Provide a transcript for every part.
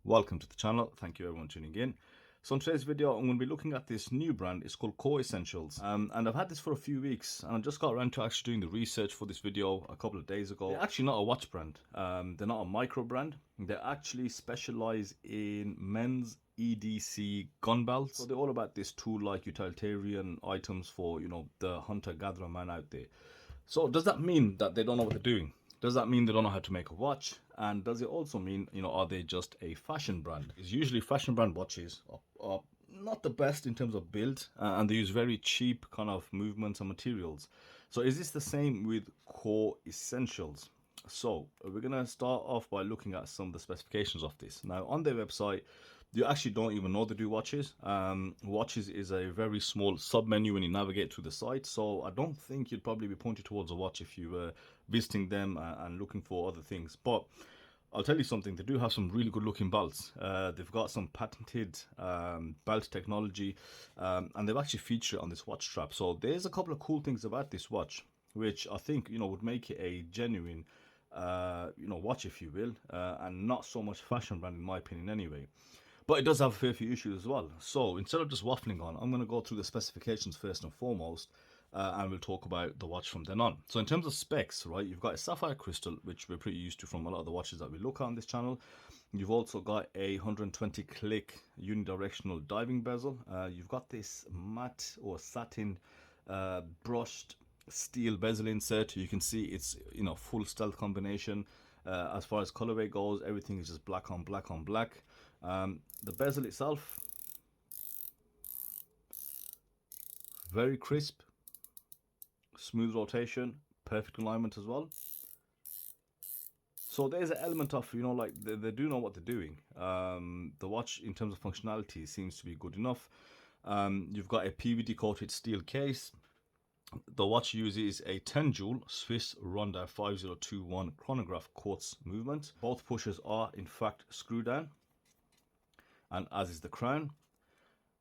Welcome to the channel. Thank you everyone tuning in. So in today's video, I'm going to be looking at this new brand. It's called K.O.R.E Essentials. And I've had this for a few weeks, and I just got around to actually doing the research for this video a couple of days ago. They're actually not a watch brand. They're not a micro brand. They actually specialize in men's EDC gun belts. So they're all about this tool-like utilitarian items for, the hunter-gatherer man out there. So does that mean that they don't know what they're doing? Does that mean they don't know how to make a watch? And does it also mean, are they just a fashion brand? It's usually fashion brand watches are not the best in terms of build, and they use very cheap kind of movements and materials. So is this the same with K.O.R.E Essentials? So we're going to start off by looking at some of the specifications of this. Now on their website, you actually don't even know they do watches. Watches is a very small sub menu when you navigate through the site, so I don't think you'd probably be pointed towards a watch if you were visiting them and looking for other things. But I'll tell you something, they do have some really good looking belts. They've got some patented belt technology, and they've actually featured it on this watch strap. So there's a couple of cool things about this watch, which I think would make it a genuine watch, if you will, and not so much fashion brand in my opinion anyway. But it does have a fair few issues as well. So instead of just waffling on, I'm going to go through the specifications first and foremost, and we'll talk about the watch from then on. So in terms of specs, right, you've got a sapphire crystal, which we're pretty used to from a lot of the watches that we look at on this channel. You've also got a 120 click unidirectional diving bezel. You've got this matte or satin brushed steel bezel insert. You can see it's full stealth combination. As far as colorway goes, everything is just black on black on black. The bezel itself, very crisp, smooth rotation, perfect alignment as well. So there's an element of, like they do know what they're doing. The watch in terms of functionality seems to be good enough. You've got a PVD coated steel case. The watch uses a 10 joule Swiss Ronda 5021 chronograph quartz movement. Both pushers are in fact screw down, and as is the crown.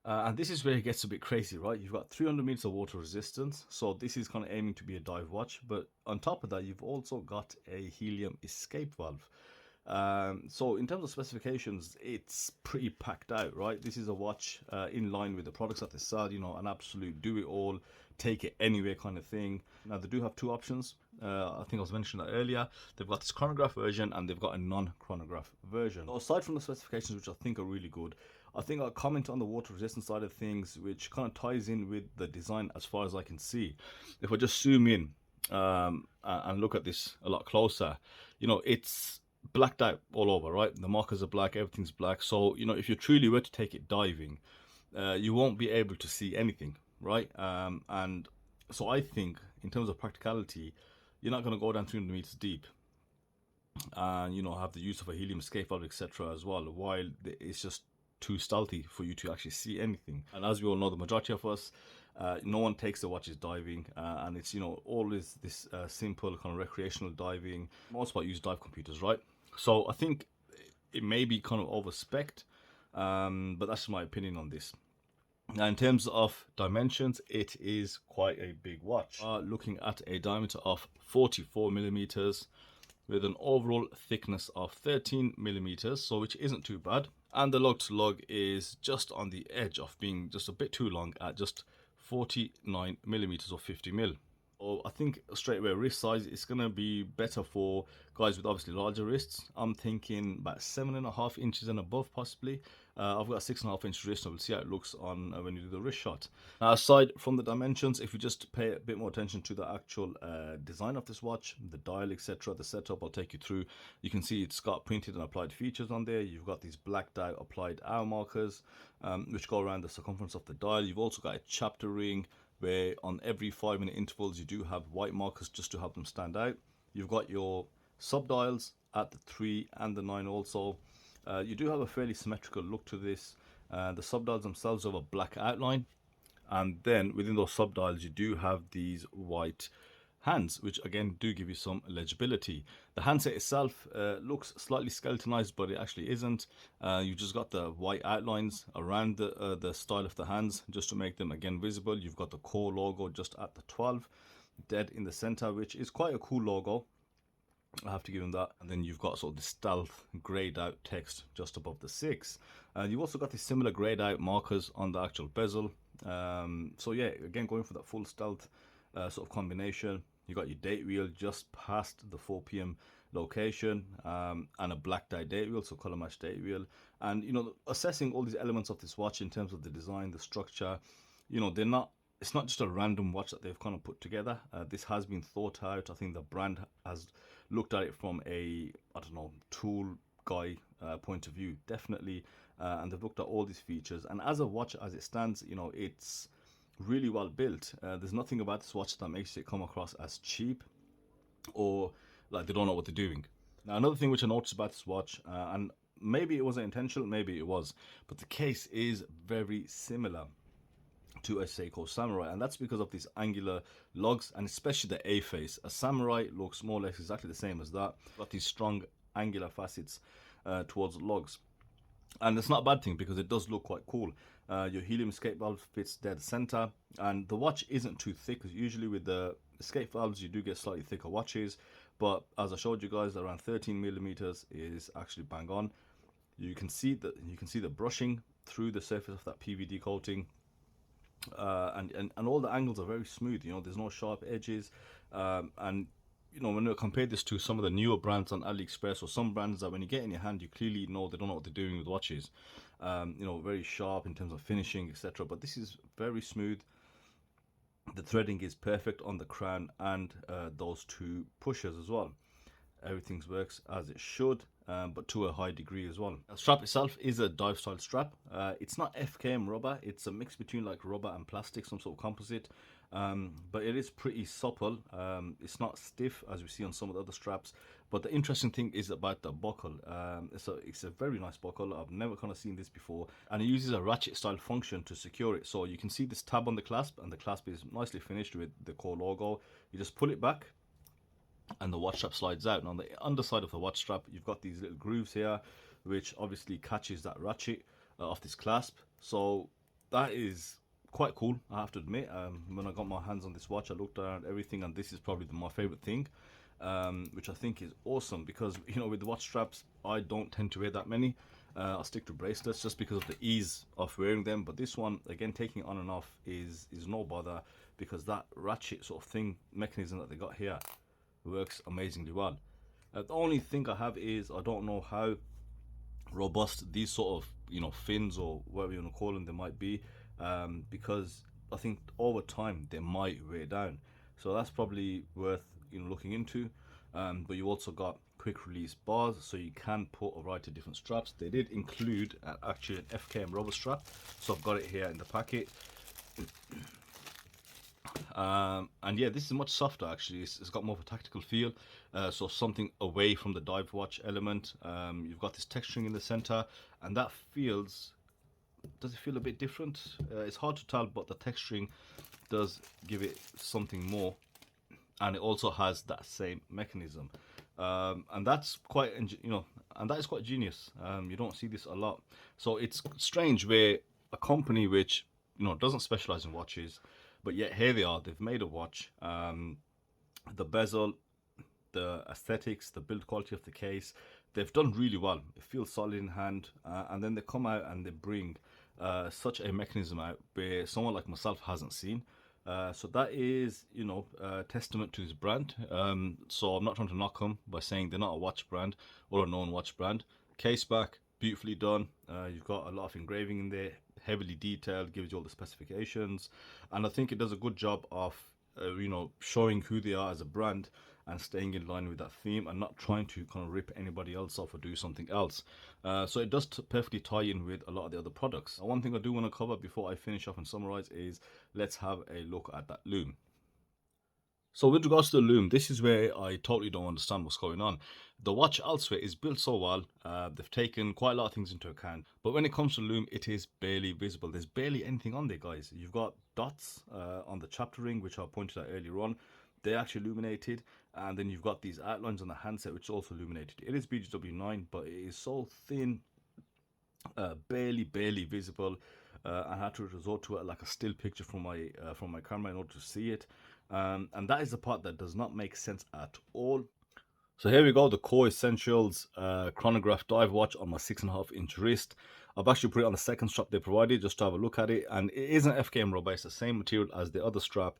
And this is where it gets a bit crazy, right? You've got 300 meters of water resistance, so this is kind of aiming to be a dive watch. But on top of that, you've also got a helium escape valve. So in terms of specifications, it's pretty packed out, right? This is a watch in line with the products that they sell, an absolute do-it-all, take it anywhere kind of thing. Now they do have two options. I think I was mentioning that earlier. They've got this chronograph version and they've got a non-chronograph version. So aside from the specifications, which I think are really good, I think I'll comment on the water resistance side of things, which kind of ties in with the design as far as I can see. If I just zoom in and look at this a lot closer, it's blacked out all over, right? The markers are black, everything's black. So if you truly were to take it diving, you won't be able to see anything, right? And so I think in terms of practicality, you're not going to go down 300 meters deep and have the use of a helium escape valve, etc. as well, while it's just too stealthy for you to actually see anything. And as we all know, the majority of us, no one takes the watches diving, and it's always this simple kind of recreational diving. Most part use dive computers, right? So I think it may be kind of over-spec'd, but that's my opinion on this. Now in terms of dimensions, it is quite a big watch. Looking at a diameter of 44 millimeters with an overall thickness of 13 millimeters, so which isn't too bad. And the lug to lug is just on the edge of being just a bit too long at just 49 millimeters or 50 mil. So I think straight away wrist size is going to be better for guys with obviously larger wrists. I'm thinking about 7.5 inches and above possibly. I've got a 6.5 inch wrist, and we'll see how it looks on when you do the wrist shot. Now aside from the dimensions, if you just pay a bit more attention to the actual design of this watch, the dial, etc., the setup, I'll take you through. You can see it's got printed and applied features on there. You've got these blacked out applied hour markers, which go around the circumference of the dial. You've also got a chapter ring, where on every 5-minute intervals you do have white markers just to help them stand out. You've got your sub dials at the 3 and the 9 also. You do have a fairly symmetrical look to this. The sub dials themselves have a black outline, and then within those sub dials you do have these white hands, which again do give you some legibility. The handset itself looks slightly skeletonized, but it actually isn't. You've just got the white outlines around the style of the hands just to make them again visible. You've got the K.O.R.E logo just at the 12 dead in the center, which is quite a cool logo. I have to give him that. And then you've got sort of the stealth grayed out text just above the 6. And you've also got these similar grayed out markers on the actual bezel. So yeah, again, going for that full stealth sort of combination. You got your date wheel just past the 4 p.m. location, and a black date wheel, so color match date wheel. And you know, assessing all these elements of this watch in terms of the design, the structure, you know, they're not, it's not just a random watch that they've kind of put together. This has been thought out. I think the brand has looked at it from a, I don't know, tool guy point of view, definitely. And they've looked at all these features. And as a watch, as it stands, you know, it's really well built. There's nothing about this watch that makes it come across as cheap or like they don't know what they're doing. Now, another thing which I noticed about this watch, and maybe it wasn't intentional, maybe it was, but the case is very similar to a Seiko Samurai, and that's because of these angular lugs and especially the A face. A Samurai looks more or less exactly the same as that. Got these strong angular facets towards the lugs, and it's not a bad thing because it does look quite cool. Your helium escape valve fits dead center, and the watch isn't too thick. Usually with the escape valves, you do get slightly thicker watches, but as I showed you guys, around 13 millimeters is actually bang on. You can see the brushing through the surface of that PVD coating. And all the angles are very smooth. You know, there's no sharp edges, and you know, when I compare this to some of the newer brands on AliExpress or some brands that when you get in your hand, you clearly know they don't know what they're doing with watches. You know, very sharp in terms of finishing, etc. But this is very smooth. The threading is perfect on the crown and those two pushers as well. Everything works as it should, but to a high degree as well. The strap itself is a dive style strap. It's not FKM rubber, it's a mix between like rubber and plastic, some sort of composite, but it is pretty supple. It's not stiff as we see on some of the other straps, but the interesting thing is about the buckle. It's a very nice buckle. I've never kind of seen this before, and it uses a ratchet style function to secure it. So you can see this tab on the clasp, and the clasp is nicely finished with the K.O.R.E logo. You just pull it back and the watch strap slides out. And on the underside of the watch strap, you've got these little grooves here, which obviously catches that ratchet of this clasp. So that is quite cool, I have to admit. When I got my hands on this watch, I looked around everything, and this is probably my favorite thing, which I think is awesome because, you know, with the watch straps, I don't tend to wear that many. I stick to bracelets just because of the ease of wearing them. But this one, again, taking it on and off is no bother because that ratchet sort of thing mechanism that they got here works amazingly well. The only thing I have is I don't know how robust these sort of, you know, fins or whatever you want to call them, they might be, because I think over time they might wear down. So that's probably worth, you know, looking into. But you also got quick release bars, so you can put a variety of different straps. They did include actually an FKM rubber strap, so I've got it here in the packet. And yeah, this is much softer actually. It's got more of a tactical feel, so something away from the dive watch element. You've got this texturing in the center, and that feels, does it feel a bit different? It's hard to tell, but the texturing does give it something more, and it also has that same mechanism, and that's quite, you know, and that is quite genius. You don't see this a lot, so it's strange where a company which, you know, doesn't specialize in watches, but yet here they are, they've made a watch. The bezel, the aesthetics, the build quality of the case, they've done really well. It feels solid in hand, and then they come out and they bring such a mechanism out where someone like myself hasn't seen. So that is, you know, testament to his brand. So I'm not trying to knock them by saying they're not a watch brand or a known watch brand. Case back, beautifully done. You've got a lot of engraving in there, heavily detailed, gives you all the specifications, and I think it does a good job of, you know, showing who they are as a brand and staying in line with that theme and not trying to kind of rip anybody else off or do something else. So it does perfectly tie in with a lot of the other products. One thing I do want to cover before I finish off and summarize is let's have a look at that loom. So with regards to the loom, this is where I totally don't understand what's going on. The watch elsewhere is built so well, they've taken quite a lot of things into account, but when it comes to loom, it is barely visible. There's barely anything on there, guys. You've got dots on the chapter ring, which I pointed out earlier on. They're actually illuminated, and then you've got these outlines on the handset, which is also illuminated. It is BGW9, but it is so thin, barely visible. I had to resort to it like a still picture from my camera in order to see it, and that is the part that does not make sense at all. So here we go, the Core Essentials chronograph dive watch on my 6.5-inch wrist. I've actually put it on the second strap they provided just to have a look at it, and it is an FKM rubber. It's the same material as the other strap.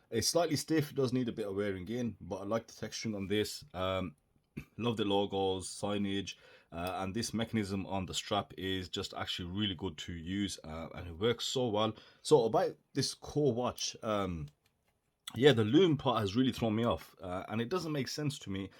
It's slightly stiff, it does need a bit of wearing in, but I like the texturing on this. Love the logos, signage, and this mechanism on the strap is just actually really good to use, and it works so well. So about this Core watch, yeah, the loom part has really thrown me off, and it doesn't make sense to me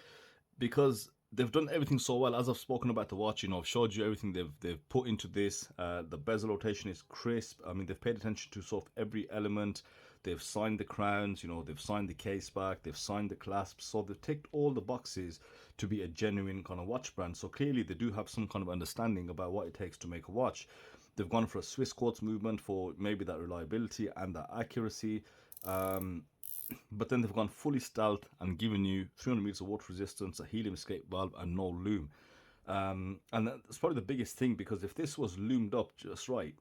because they've done everything so well. As I've spoken about the watch, I've showed you everything they've put into this. The bezel rotation is crisp. I mean, they've paid attention to sort of every element. They've signed the crowns, they've signed the case back, they've signed the clasps. So they've ticked all the boxes to be a genuine kind of watch brand. So clearly they do have some kind of understanding about what it takes to make a watch. They've gone for a Swiss quartz movement for maybe that reliability and that accuracy. But then they've gone fully stealth and given you 300 meters of water resistance, a helium escape valve, and no loom. And that's probably the biggest thing, because if this was loomed up just right,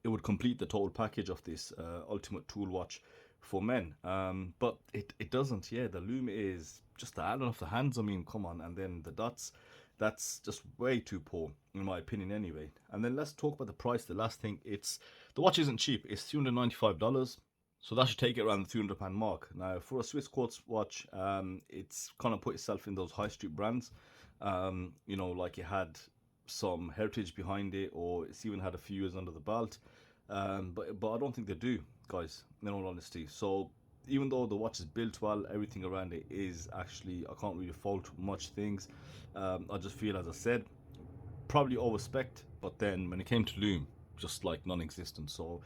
it would complete the total package of this ultimate tool watch for men. But it doesn't. Yeah, the loom is just the add-on of the hands. I mean, come on. And then the dots, that's just way too poor, in my opinion, anyway. And then let's talk about the price. The last thing, the watch isn't cheap. It's $395. So that should take it around the £300 mark. Now, for a Swiss quartz watch, it's kind of put itself in those high street brands. Like it had some heritage behind it, or it's even had a few years under the belt. But I don't think they do, guys, in all honesty. So even though the watch is built well, everything around it is actually, I can't really fault much things. I just feel, as I said, probably overspec, but then when it came to loom, just like non-existent. So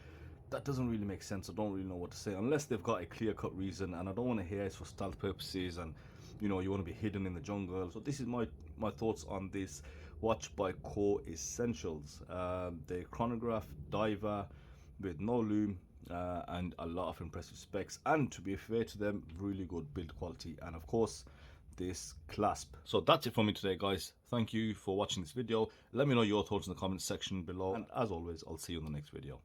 that doesn't really make sense. I don't really know what to say unless they've got a clear-cut reason, and I don't want to hear it's for stealth purposes and you want to be hidden in the jungle. So this is my thoughts on this watch by Core Essentials, the chronograph diver with no loom, and a lot of impressive specs, and to be fair to them, really good build quality, and of course this clasp. So that's it for me today, guys. Thank you for watching this video. Let me know your thoughts in the comments section below, and as always, I'll see you in the next video.